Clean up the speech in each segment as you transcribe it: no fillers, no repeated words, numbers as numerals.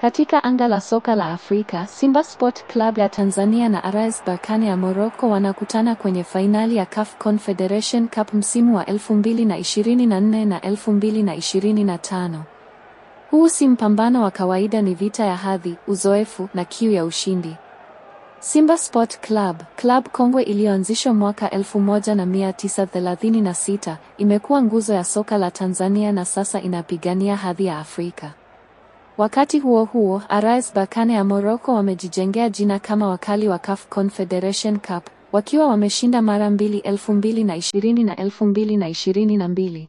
Katika anga la soka la Afrika, Simba Sport Club ya Tanzania na RS Berkane ya Morocco wanakutana kwenye fainali ya CAF Confederation Cup msimu wa 2024 na 2025. Huu si mpambano wa kawaida, ni vita ya hadhi, uzoefu na kiu ya ushindi. Simba Sport Club, club kongwe iliyoanzishwa mwaka 1936, imekuwa nguzo ya soka la Tanzania na sasa inapigania hadhi ya Afrika. Wakati huo huo, RS Berkane ya Morocco wamejijengea jina kama wakali wa CAF Confederation Cup, wakiwa wameshinda mara mbili 2020 na 2022.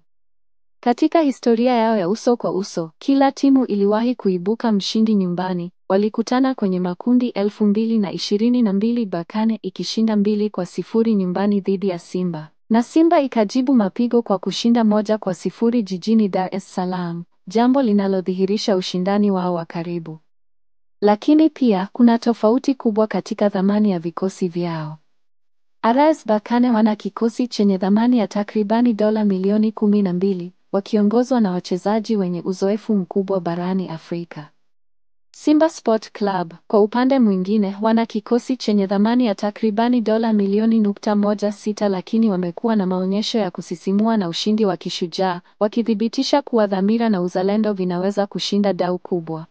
Katika historia yao ya uso kwa uso, kila timu iliwahi kuibuka mshindi nyumbani. Walikutana kwenye makundi 2022, Berkane ikishinda 2-0 nyumbani dhidi ya Simba, na Simba ikajibu mapigo kwa kushinda 1-0 jijini Dar es Salaam, jambo linalodhihirisha ushindani wao wa karibu. Lakini pia kuna tofauti kubwa katika thamani ya vikosi vyao. RS Berkane wana kikosi chenye thamani ya takribani dola milioni 12, wakiongozwa na wachezaji wenye uzoefu mkubwa barani Afrika. Simba Sport Club, kwa upande mwingine, wana kikosi chenye thamani ya takribani dola milioni 16, lakini wamekuwa na maonyesho ya kusisimua na ushindi wa kishujaa, wakithibitisha kuwa dhamira na uzalendo vinaweza kushinda dau kubwa.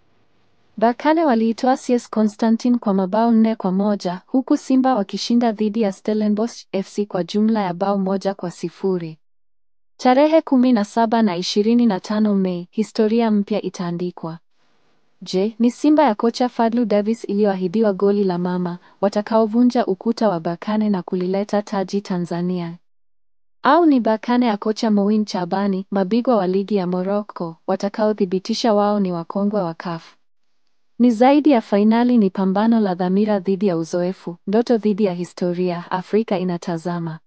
Berkane waliitoa CS Constantine kwa mabao 4-1, huku Simba wakishinda dhidi ya Stellenbosch FC kwa jumla ya bao 1-0. Tarehe 17 na 25 Mei, historia mpya itaandikwa. Je, ni Simba ya kocha Fadlu Davis iliyoahidiwa goli la mama watakaovunja ukuta wa Berkane na kulileta taji Tanzania? Au ni Berkane ya kocha Mouin Chabani, mabingwa wa ligi ya Morocco, watakaothibitisha wao ni wakongwe wa CAF? Ni zaidi ya fainali, ni pambano la dhamira dhidi ya uzoefu, ndoto dhidi ya historia. Afrika inatazama.